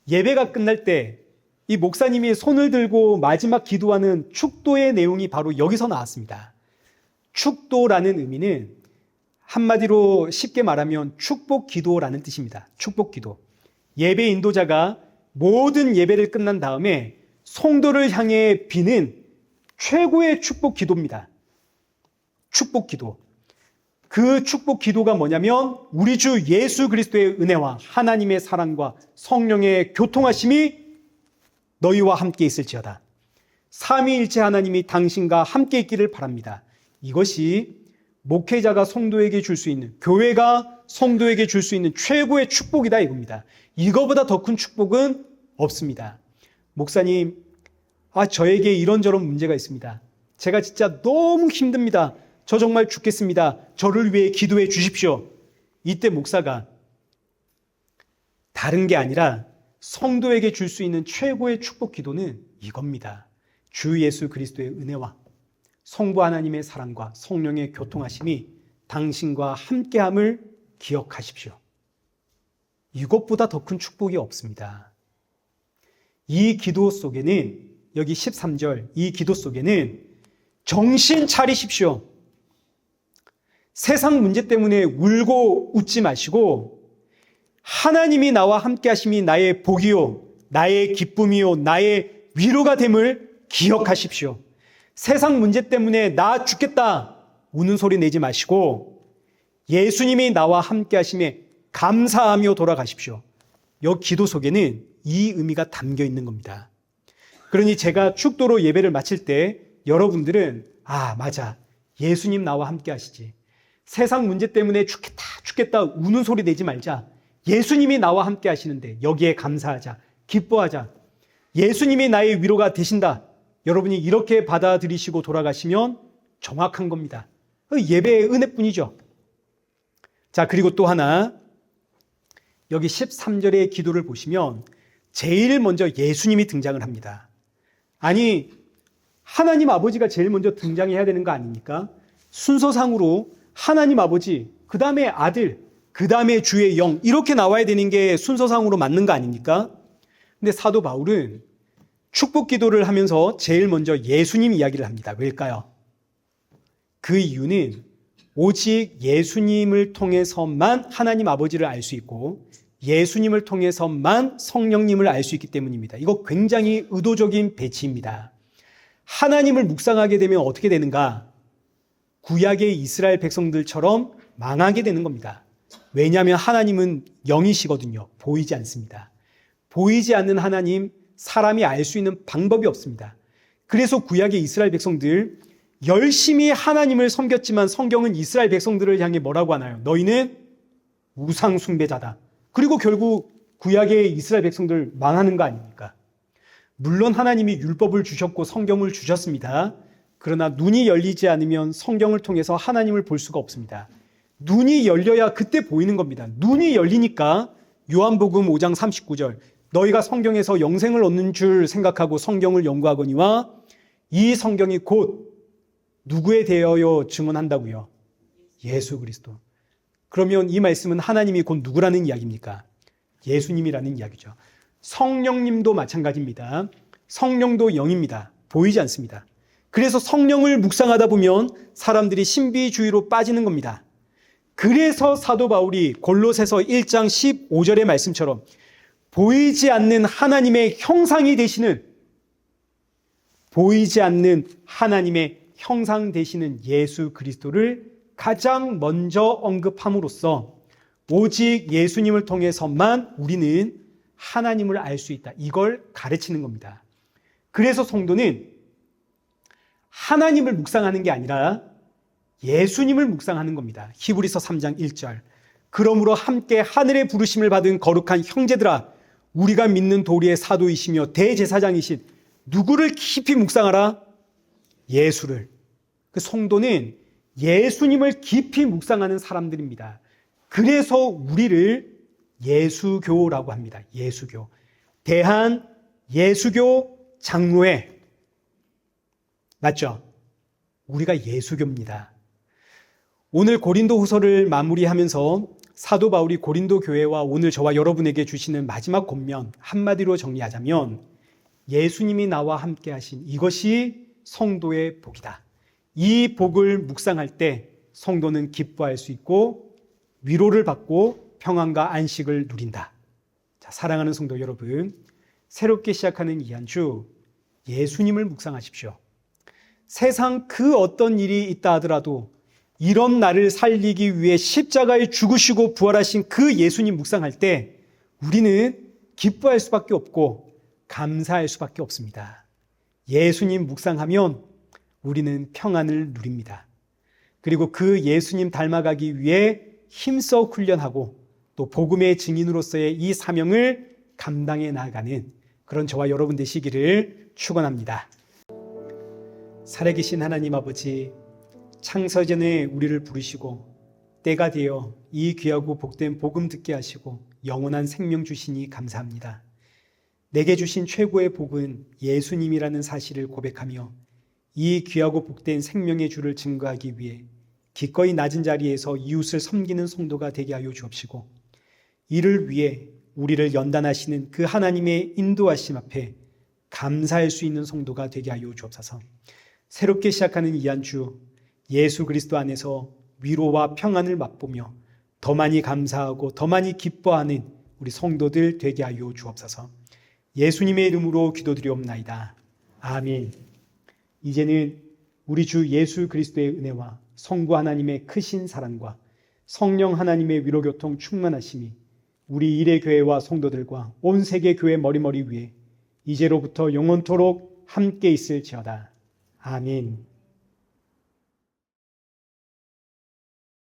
예배가 끝날 때 이 목사님이 손을 들고 마지막 기도하는 축도의 내용이 바로 여기서 나왔습니다. 축도라는 의미는 한마디로 쉽게 말하면 축복 기도라는 뜻입니다. 축복 기도. 예배 인도자가 모든 예배를 끝난 다음에 성도를 향해 비는 최고의 축복 기도입니다. 축복 기도. 그 축복 기도가 뭐냐면 우리 주 예수 그리스도의 은혜와 하나님의 사랑과 성령의 교통하심이 너희와 함께 있을지어다. 삼위일체 하나님이 당신과 함께 있기를 바랍니다. 이것이 목회자가 성도에게 줄 수 있는, 교회가 성도에게 줄 수 있는 최고의 축복이다 이겁니다. 이거보다 더 큰 축복은 없습니다. 목사님, 저에게 이런저런 문제가 있습니다. 제가 진짜 너무 힘듭니다. 저 정말 죽겠습니다. 저를 위해 기도해 주십시오. 이때 목사가 다른 게 아니라 성도에게 줄 수 있는 최고의 축복 기도는 이겁니다. 주 예수 그리스도의 은혜와 성부 하나님의 사랑과 성령의 교통하심이 당신과 함께함을 기억하십시오. 이것보다 더 큰 축복이 없습니다. 이 기도 속에는, 여기 13절 이 기도 속에는 정신 차리십시오. 세상 문제 때문에 울고 웃지 마시고 하나님이 나와 함께 하심이 나의 복이요 나의 기쁨이요 나의 위로가 됨을 기억하십시오. 세상 문제 때문에 나 죽겠다 우는 소리 내지 마시고 예수님이 나와 함께 하심에 감사하며 돌아가십시오. 이 기도 속에는 이 의미가 담겨 있는 겁니다. 그러니 제가 축도로 예배를 마칠 때 여러분들은 맞아, 예수님 나와 함께 하시지, 세상 문제 때문에 죽겠다 우는 소리 내지 말자, 예수님이 나와 함께 하시는데 여기에 감사하자, 기뻐하자, 예수님이 나의 위로가 되신다, 여러분이 이렇게 받아들이시고 돌아가시면 정확한 겁니다. 예배의 은혜뿐이죠. 자, 그리고 또 하나, 여기 13절의 기도를 보시면 제일 먼저 예수님이 등장을 합니다. 아니, 하나님 아버지가 제일 먼저 등장해야 되는 거 아닙니까? 순서상으로 하나님 아버지, 그 다음에 아들, 그 다음에 주의 영, 이렇게 나와야 되는 게 순서상으로 맞는 거 아닙니까? 근데 사도 바울은 축복 기도를 하면서 제일 먼저 예수님 이야기를 합니다. 왜일까요? 그 이유는 오직 예수님을 통해서만 하나님 아버지를 알 수 있고 예수님을 통해서만 성령님을 알 수 있기 때문입니다. 이거 굉장히 의도적인 배치입니다. 하나님을 묵상하게 되면 어떻게 되는가? 구약의 이스라엘 백성들처럼 망하게 되는 겁니다. 왜냐하면 하나님은 영이시거든요. 보이지 않습니다. 보이지 않는 하나님, 사람이 알 수 있는 방법이 없습니다. 그래서 구약의 이스라엘 백성들 열심히 하나님을 섬겼지만 성경은 이스라엘 백성들을 향해 뭐라고 하나요? 너희는 우상 숭배자다. 그리고 결국 구약의 이스라엘 백성들 망하는 거 아닙니까? 물론 하나님이 율법을 주셨고 성경을 주셨습니다. 그러나 눈이 열리지 않으면 성경을 통해서 하나님을 볼 수가 없습니다. 눈이 열려야 그때 보이는 겁니다. 눈이 열리니까 요한복음 5장 39절 너희가 성경에서 영생을 얻는 줄 생각하고 성경을 연구하거니와 이 성경이 곧 누구에 대하여 증언한다고요? 예수 그리스도. 그러면 이 말씀은 하나님이 곧 누구라는 이야기입니까? 예수님이라는 이야기죠. 성령님도 마찬가지입니다. 성령도 영입니다. 보이지 않습니다. 그래서 성령을 묵상하다 보면 사람들이 신비주의로 빠지는 겁니다. 그래서 사도 바울이 골로새서 1장 15절의 말씀처럼 보이지 않는 하나님의 형상이 되시는, 보이지 않는 하나님의 형상 되시는 예수 그리스도를 가장 먼저 언급함으로써 오직 예수님을 통해서만 우리는 하나님을 알 수 있다. 이걸 가르치는 겁니다. 그래서 성도는 하나님을 묵상하는 게 아니라 예수님을 묵상하는 겁니다. 히브리서 3장 1절. 그러므로 함께 하늘의 부르심을 받은 거룩한 형제들아, 우리가 믿는 도리의 사도이시며 대제사장이신 누구를 깊이 묵상하라? 예수를. 그 성도는 예수님을 깊이 묵상하는 사람들입니다. 그래서 우리를 예수교라고 합니다. 예수교. 대한 예수교 장로회. 맞죠? 우리가 예수교입니다. 오늘 고린도 후서를 마무리하면서 사도 바울이 고린도 교회와 오늘 저와 여러분에게 주시는 마지막 권면 한마디로 정리하자면 예수님이 나와 함께 하신 이것이 성도의 복이다. 이 복을 묵상할 때 성도는 기뻐할 수 있고 위로를 받고 평안과 안식을 누린다. 자, 사랑하는 성도 여러분, 새롭게 시작하는 이 한 주 예수님을 묵상하십시오. 세상 그 어떤 일이 있다 하더라도 이런 나를 살리기 위해 십자가에 죽으시고 부활하신 그 예수님 묵상할 때 우리는 기뻐할 수밖에 없고 감사할 수밖에 없습니다. 예수님 묵상하면 우리는 평안을 누립니다. 그리고 그 예수님 닮아가기 위해 힘써 훈련하고 또 복음의 증인으로서의 이 사명을 감당해 나가는 그런 저와 여러분 되시기를 축원합니다. 살아계신 하나님 아버지, 창세전에 우리를 부르시고 때가 되어 이 귀하고 복된 복음 듣게 하시고 영원한 생명 주시니 감사합니다. 내게 주신 최고의 복은 예수님이라는 사실을 고백하며 이 귀하고 복된 생명의 주를 증거하기 위해 기꺼이 낮은 자리에서 이웃을 섬기는 성도가 되게 하여 주옵시고, 이를 위해 우리를 연단하시는 그 하나님의 인도하심 앞에 감사할 수 있는 성도가 되게 하여 주옵소서. 새롭게 시작하는 이 한 주 예수 그리스도 안에서 위로와 평안을 맛보며 더 많이 감사하고 더 많이 기뻐하는 우리 성도들 되게 하여 주옵소서. 예수님의 이름으로 기도드리옵나이다. 아멘. 이제는 우리 주 예수 그리스도의 은혜와 성부 하나님의 크신 사랑과 성령 하나님의 위로교통 충만하심이 우리 일의 교회와 성도들과 온 세계 교회 머리머리 위에 이제로부터 영원토록 함께 있을지어다. 아멘.